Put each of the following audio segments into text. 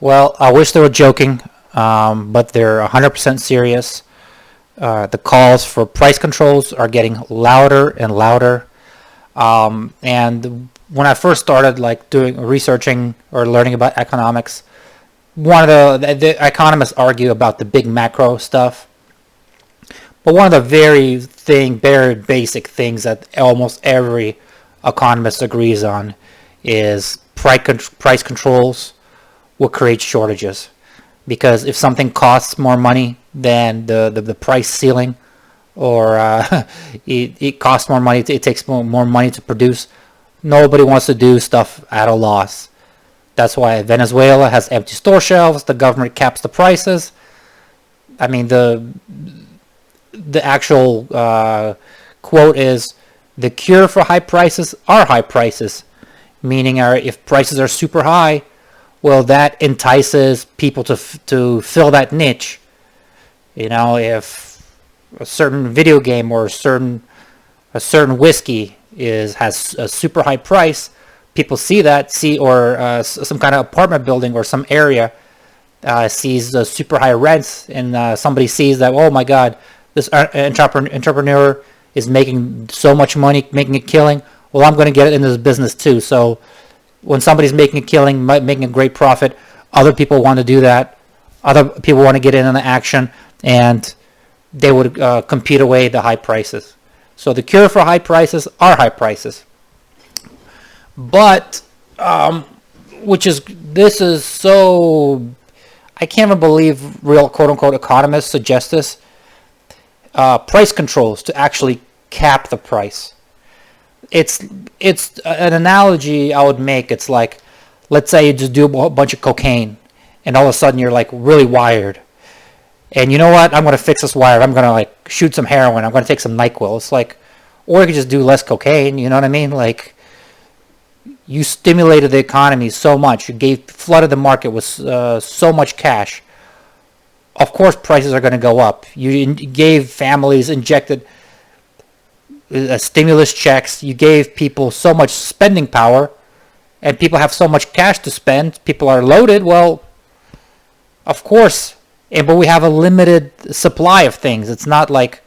Well, I wish they were joking, but they're 100% serious. The calls for price controls are getting louder and louder. And when I first started like doing researching or learning about economics, one of the economists argue about the big macro stuff, but one of the very basic things that almost every economist agrees on is price controls will create shortages, because if something costs more money than the price ceiling, or it costs more money, it takes more money to produce, nobody wants to do stuff at a loss. That's why Venezuela has empty store shelves. The government caps the prices. I mean, the actual quote is, the cure for high prices are high prices, meaning if prices are super high, well, that entices people to fill that niche. You know, if a certain video game or a certain whiskey has a super high price, people see that, or some kind of apartment building or some area sees super high rents, and somebody sees that, oh my God, this entrepreneur is making so much money, making a killing. Well, I'm going to get into this business too. So when somebody's making a killing, making a great profit, other people want to do that. Other people want to get in on the action, and they would compete away the high prices. So the cure for high prices are high prices. But, this is so, I can't even believe real quote-unquote economists suggest this. Price controls to actually cap the price. It's an analogy I would make. It's like, let's say you just do a bunch of cocaine, and all of a sudden you're like really wired. And you know what? I'm going to fix this wire. I'm going to like shoot some heroin. I'm going to take some NyQuil. It's like, or you could just do less cocaine. You know what I mean? Like, you stimulated the economy so much. You flooded the market with so much cash. Of course, prices are going to go up. You gave families injected stimulus checks. You gave people so much spending power, and people have so much cash to spend. People are loaded. Well, of course, but we have a limited supply of things. It's not like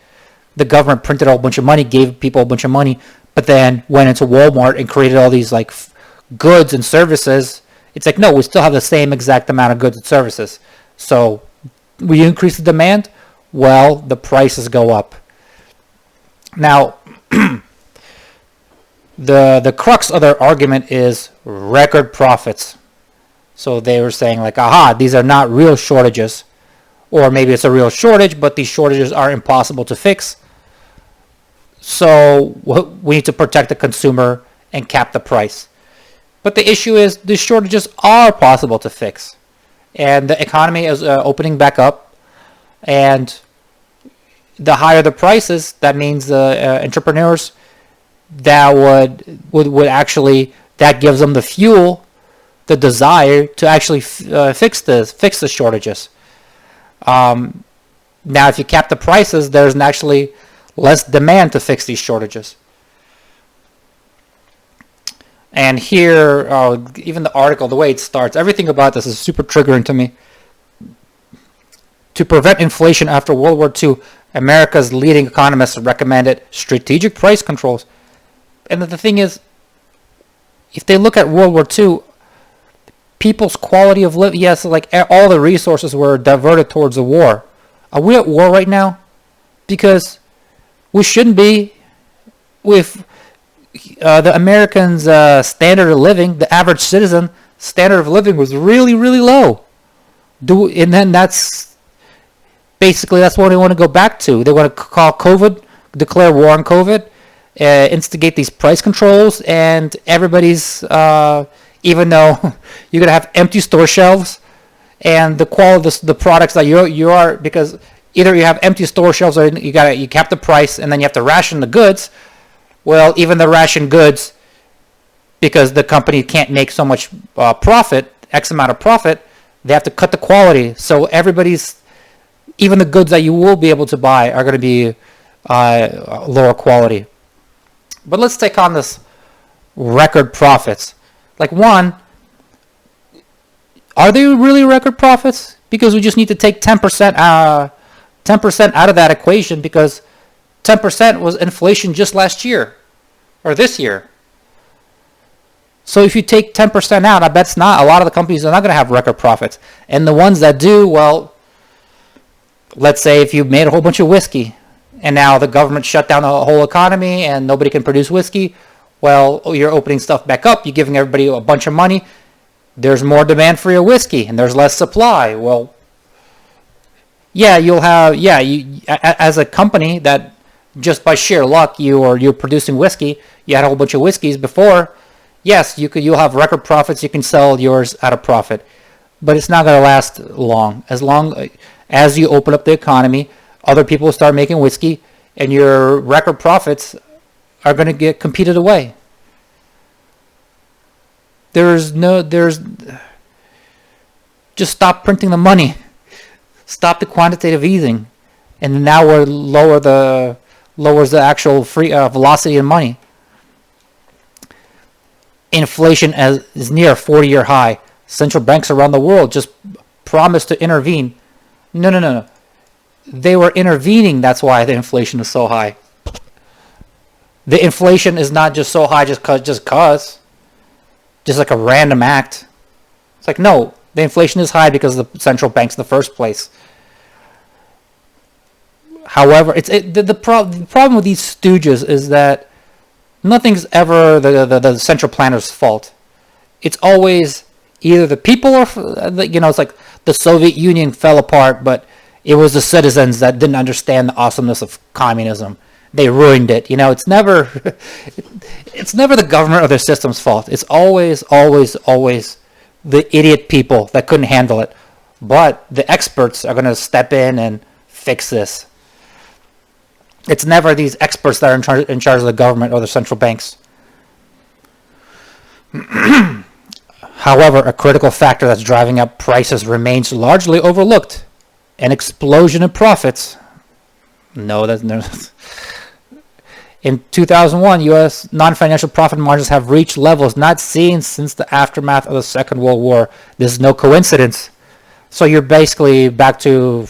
the government printed a whole bunch of money, gave people a bunch of money, but then went into Walmart and created all these like goods and services. It's like, no, we still have the same exact amount of goods and services. So we increase the demand, well, the prices go up. Now, the crux of their argument is record profits. So they were saying like, aha, these are not real shortages. Or maybe it's a real shortage, but these shortages are impossible to fix. So we need to protect the consumer and cap the price. But the issue is these shortages are possible to fix. And the economy is opening back up. And the higher the prices, that means the entrepreneurs, that would actually, that gives them the fuel, the desire to actually fix the shortages. Now, if you cap the prices, there's actually less demand to fix these shortages. And here, even the article, the way it starts, everything about this is super triggering to me. To prevent inflation after World War II, America's leading economists recommended strategic price controls. And the thing is, if they look at World War II, people's quality of living, yes, like all the resources were diverted towards the war. Are we at war right now? Because we shouldn't be. With the Americans' standard of living, the average citizen standard of living was really, really low. And then that's what they want to go back to. They want to call COVID, declare war on COVID, instigate these price controls, and everybody's, even though you're going to have empty store shelves, and the quality of the products that you are, because either you have empty store shelves or you cap the price, and then you have to ration the goods. Well, even the ration goods, because the company can't make so much profit, X amount of profit, they have to cut the quality. So even the goods that you will be able to buy are going to be lower quality. But let's take on this record profits. Like, one, Are they really record profits? Because we just need to take 10% 10% out of that equation, because 10% was inflation just last year or this year. So if you take 10% out, I bet a lot of the companies are not going to have record profits. And the ones that do, well, let's say if you made a whole bunch of whiskey and now the government shut down the whole economy and nobody can produce whiskey, well, you're opening stuff back up, you're giving everybody a bunch of money, there's more demand for your whiskey and there's less supply. Well, yeah, you'll have, yeah, you, as a company that just by sheer luck you're producing whiskey, you had a whole bunch of whiskeys before, yes, you'll have record profits, you can sell yours at a profit, but it's not going to last long. As you open up the economy, other people will start making whiskey, and your record profits are going to get competed away. Just stop printing the money, stop the quantitative easing, and now we're lowers the actual free velocity in money. Inflation is near a 40-year high. Central banks around the world just promised to intervene. No. They were intervening. That's why the inflation is so high. The inflation is not just so high just like a random act. It's like, no, the inflation is high because of the central banks in the first place. However, the problem with these stooges is that nothing's ever the central planner's fault. It's always either the people or, it's like the Soviet Union fell apart, but it was the citizens that didn't understand the awesomeness of communism. They ruined it. It's never the government or their system's fault. It's always the idiot people that couldn't handle it. But the experts are going to step in and fix this. It's never these experts that are in charge of the government or the central banks. However, a critical factor that's driving up prices remains largely overlooked: an explosion in profits. In 2001, U.S. non-financial profit margins have reached levels not seen since the aftermath of the Second World War. This is no coincidence. So you're basically back to,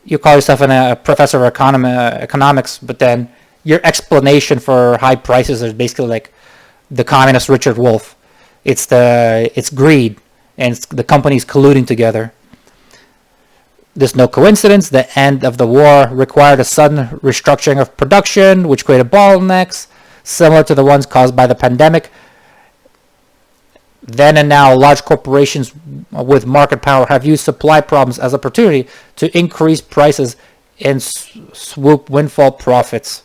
you call yourself a professor of economics, but then your explanation for high prices is basically like the communist Richard Wolff. It's greed, and it's the companies colluding together. There's no coincidence. The end of the war required a sudden restructuring of production, which created bottlenecks similar to the ones caused by the pandemic. Then and now, large corporations with market power have used supply problems as an opportunity to increase prices and swoop windfall profits.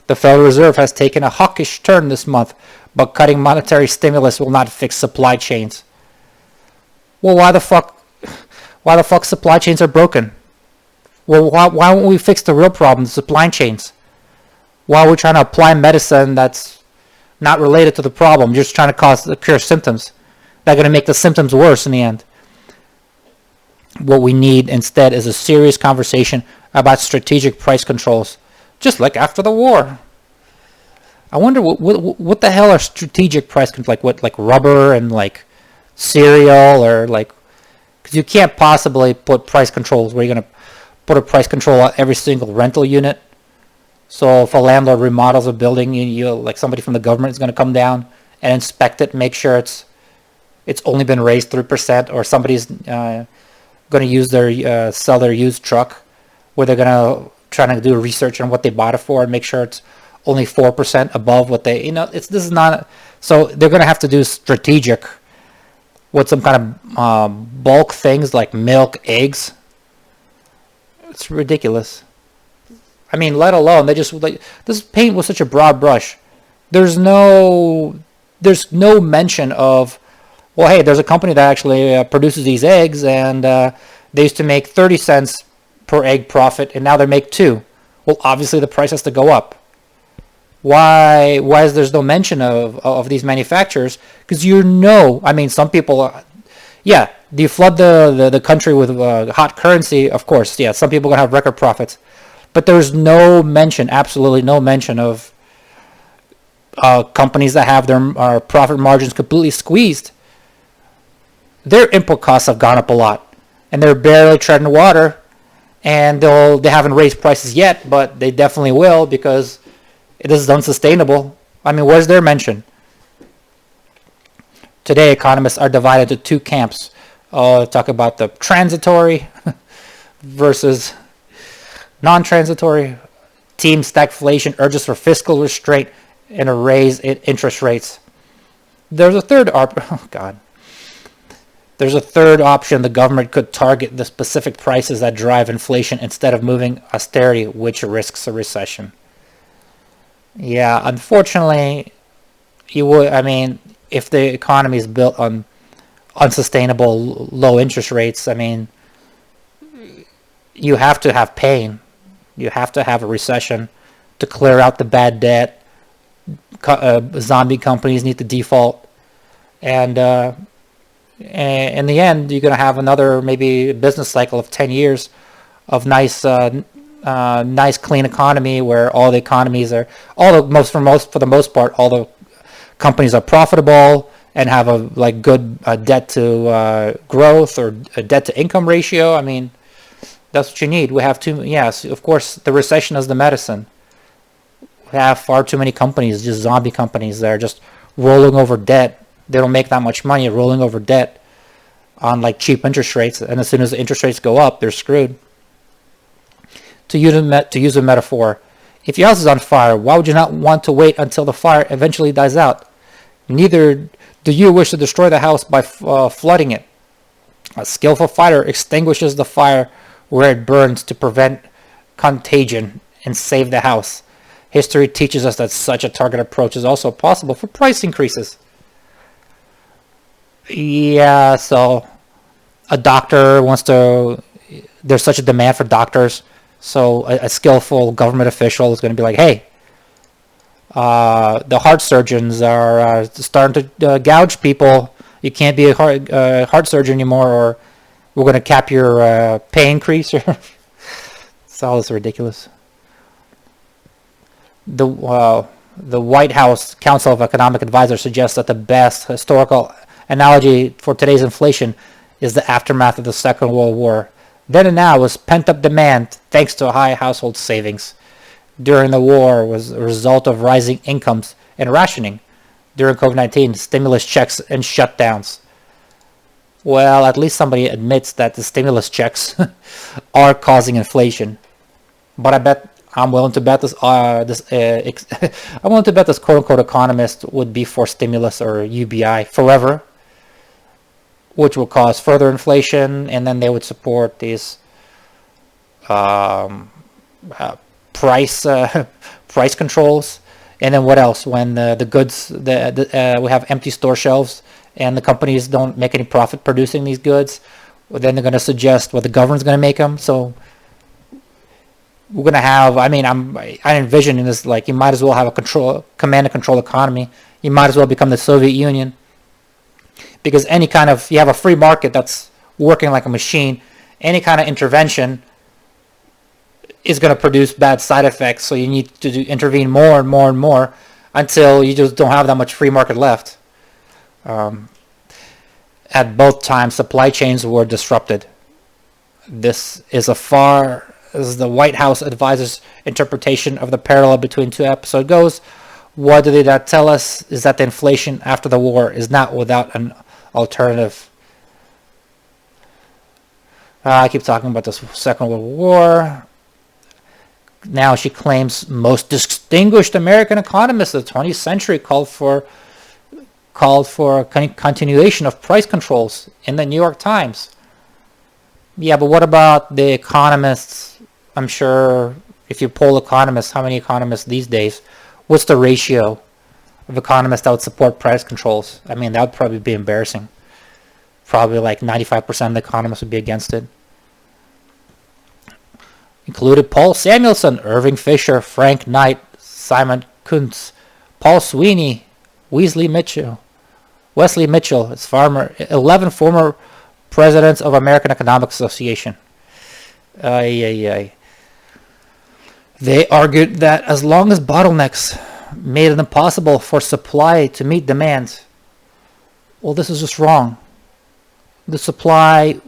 The Federal Reserve has taken a hawkish turn this month, but cutting monetary stimulus will not fix supply chains. Well, why the fuck supply chains are broken? Well, why won't we fix the real problem, the supply chains? Why are we trying to apply medicine that's not related to the problem, just trying to cure symptoms? They're going to make the symptoms worse in the end. What we need instead is a serious conversation about strategic price controls, just like after the war. I wonder what the hell are strategic price controls, like rubber and like cereal, or like, because you can't possibly put price controls where you're going to put a price control on every single rental unit. So if a landlord remodels a building, you like somebody from the government is going to come down and inspect it, make sure it's only been raised 3%, or somebody's going to use their sell their used truck, where they're going to try to do research on what they bought it for and make sure it's only 4% above what they, this is not, so they're going to have to do strategic with some kind of bulk things like milk, eggs. It's ridiculous. I mean, let alone, this paint was such a broad brush. There's no mention of, well, hey, there's a company that actually produces these eggs, and they used to make 30 cents per egg profit, and now they make 2. Well, obviously the price has to go up. Why is there's no mention of these manufacturers? Because I mean, some people, do you flood the country with hot currency? Of course, yeah, some people are going to have record profits. But there's no mention, absolutely no mention of companies that have their profit margins completely squeezed. their input costs have gone up a lot, and they're barely treading water, and they haven't raised prices yet, but they definitely will because this is unsustainable. I mean, where's their mention? Today, economists are divided into two camps. Talk about the transitory versus non-transitory. Team stagflation urges for fiscal restraint and a raise in interest rates. There's a third There's a third option. The government could target the specific prices that drive inflation instead of moving austerity, which risks a recession. Yeah, unfortunately, you would. I mean, if the economy is built on unsustainable low interest rates, I mean, you have to have pain. You have to have a recession to clear out the bad debt. Zombie companies need to default, and in the end, you're going to have another maybe business cycle of 10 years of nice, clean economy where all the economies are for the most part, all the companies are profitable and have a good debt to growth or a debt to income ratio. I mean, that's what you need. We have yes, of course, the recession is the medicine. We have far too many companies, just zombie companies that are just rolling over debt. They don't make that much money rolling over debt on cheap interest rates, and as soon as the interest rates go up, they're screwed. To use a metaphor, if your house is on fire, why would you not want to wait until the fire eventually dies out? Neither do you wish to destroy the house by flooding it. A skillful fighter extinguishes the fire where it burns to prevent contagion and save the house. History teaches us that such a targeted approach is also possible for price increases. Yeah, so a doctor there's such a demand for doctors, so a skillful government official is going to be like, hey, the heart surgeons are starting to gouge people. You can't be a heart surgeon anymore, or we're going to cap your pay increase. It's all this ridiculous. The White House Council of Economic Advisors suggests that the best historical analogy for today's inflation is the aftermath of the Second World War. Then and now was pent-up demand thanks to high household savings. During the war was a result of rising incomes and rationing. During COVID-19, stimulus checks and shutdowns. Well, at least somebody admits that the stimulus checks are causing inflation. But I'm willing to bet this quote-unquote economist would be for stimulus or UBI forever, which will cause further inflation, and then they would support these price controls. And then what else? When the goods, we have empty store shelves, and the companies don't make any profit producing these goods, well, then they're going to suggest what the government's going to make them. So we're going to have, I envision in this, you might as well have a command and control economy. You might as well become the Soviet Union. Because you have a free market that's working like a machine, any kind of intervention is going to produce bad side effects. So you need to intervene more and more and more until you just don't have that much free market left. At both times, supply chains were disrupted. This is the White House advisor's interpretation of the parallel between two episodes goes. What did that tell us is that the inflation after the war is not without an alternative. I keep talking about the Second World War. Now she claims most distinguished American economists of the 20th century called for a continuation of price controls in the New York Times. Yeah, but what about the economists? I'm sure if you poll economists, how many economists these days, what's the ratio of economists that would support price controls? That would probably be embarrassing. Probably 95% of the economists would be against it. Included Paul Samuelson, Irving Fisher, Frank Knight, Simon Kuntz, Paul Sweeney, Wesley Mitchell. It's 11 former presidents of American Economic Association. They argued that as long as bottlenecks made it impossible for supply to meet demand, well, this is just wrong. the supply,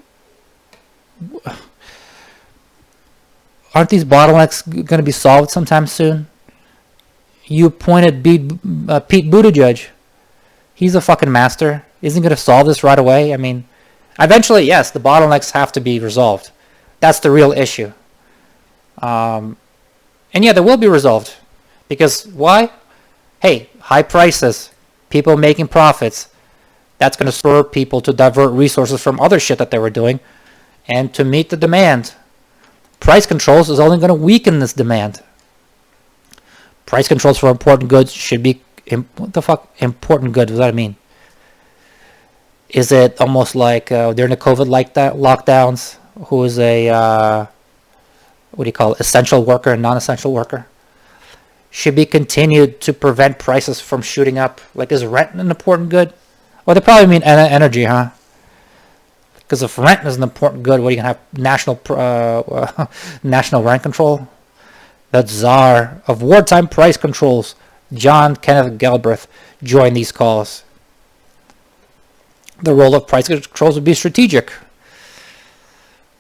aren't these bottlenecks going to be solved sometime soon? You appointed Pete Buttigieg. He's a fucking master. Isn't going to solve this right away? I mean, eventually, yes, the bottlenecks have to be resolved. That's the real issue. And yeah, they will be resolved. Because why? Hey, high prices, people making profits. That's going to spur people to divert resources from other shit that they were doing and to meet the demand. Price controls is only going to weaken this demand. Price controls for important goods should be... What the fuck? Important goods, what does that mean? Is it almost like during the COVID lockdowns, who is a, what do you call it, essential worker and non-essential worker? Should be continued to prevent prices from shooting up. Like, is rent an important good? Well, they probably mean energy, huh? Because if rent is an important good, what are you going to have? National rent control? The czar of wartime price controls, John Kenneth Galbraith, joined these calls. The role of price controls would be strategic.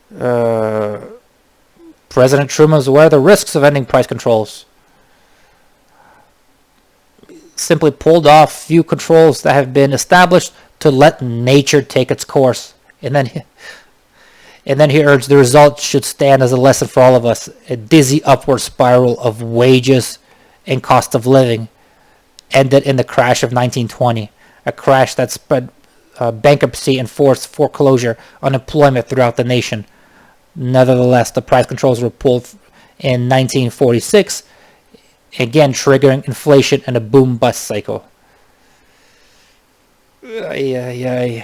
President Truman is aware of the risks of ending price controls. Simply pulled off few controls that have been established to let nature take its course. And then he urged the result should stand as a lesson for all of us. A dizzy upward spiral of wages and cost of living ended in the crash of 1920. A crash that spread bankruptcy and forced foreclosure, unemployment throughout the nation. Nevertheless, the price controls were pulled in 1946, again triggering inflation and a boom-bust cycle. Today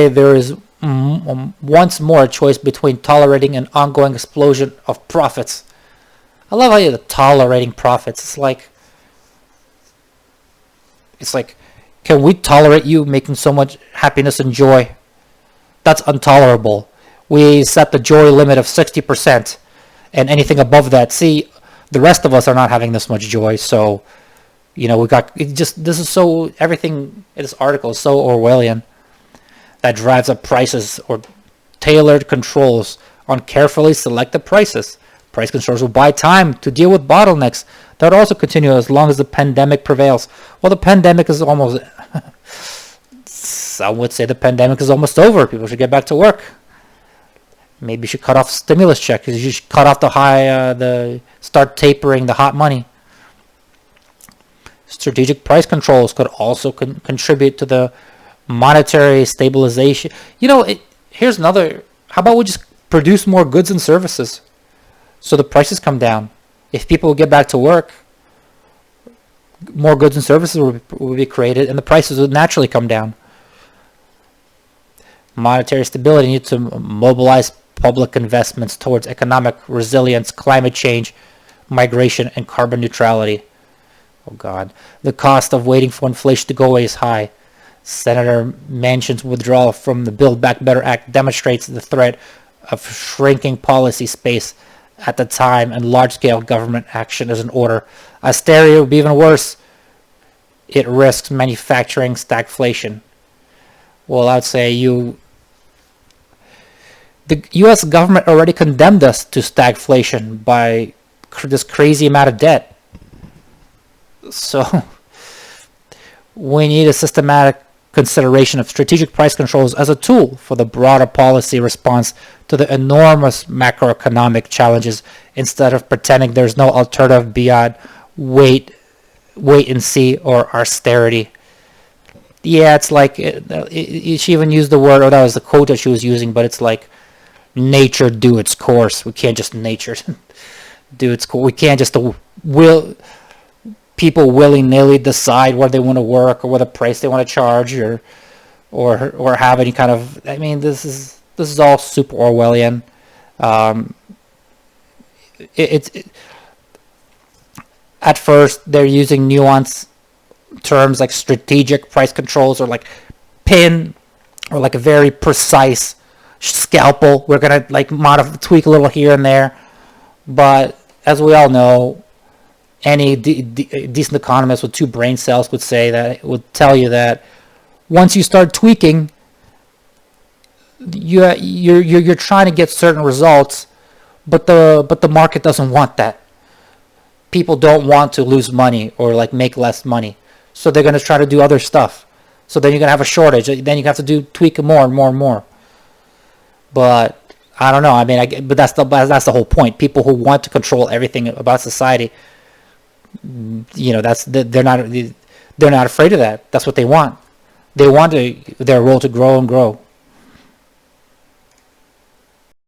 there is once more a choice between tolerating an ongoing explosion of profits. I love how you're tolerating profits. It's like, can we tolerate you making so much happiness and joy? That's intolerable. We set the joy limit of 60%, and anything above that. See, the rest of us are not having this much joy, so, we got, this is so, everything in this article is so Orwellian. That drives up prices or tailored controls on carefully selected prices. Price controls will buy time to deal with bottlenecks that will also continue as long as the pandemic prevails. Well, the pandemic is almost... Some would say the pandemic is almost over. People should get back to work. Maybe you should cut off stimulus checks. You should cut off start tapering the hot money. Strategic price controls could also contribute to the monetary stabilization. Here's another. How about we just produce more goods and services so the prices come down? If people get back to work, more goods and services will be created and the prices would naturally come down. Monetary stability needs to mobilize public investments towards economic resilience, climate change, migration, and carbon neutrality. Oh God. The cost of waiting for inflation to go away is high. Senator Manchin's withdrawal from the Build Back Better Act demonstrates the threat of shrinking policy space at the time and large-scale government action is in order. Austerity would be even worse. It risks manufacturing stagflation. Well, I'd say the U.S. government already condemned us to stagflation by this crazy amount of debt. So we need a systematic consideration of strategic price controls as a tool for the broader policy response to the enormous macroeconomic challenges instead of pretending there's no alternative beyond wait and see or austerity. Yeah, it's like, she even used the word, or that was the quote that she was using, but it's like, nature do its course. We can't just nature do its course. We can't just people willy-nilly decide where they want to work or what the price they want to charge or have any kind of... I mean, this is all super Orwellian. At first, they're using nuanced terms like strategic price controls or like pin or like a very precise scalpel. We're going to like tweak a little here and there. But as we all know, any decent economist with two brain cells would tell you that once you start tweaking, you're trying to get certain results, but the market doesn't want that. People don't want to lose money or like make less money, so they're gonna try to do other stuff. So then you're gonna have a shortage. Then you have to tweak it more and more and more. But I don't know. I mean, but that's the whole point. People who want to control everything about society, they're not afraid of that. That's what they want. They want their role to grow and grow.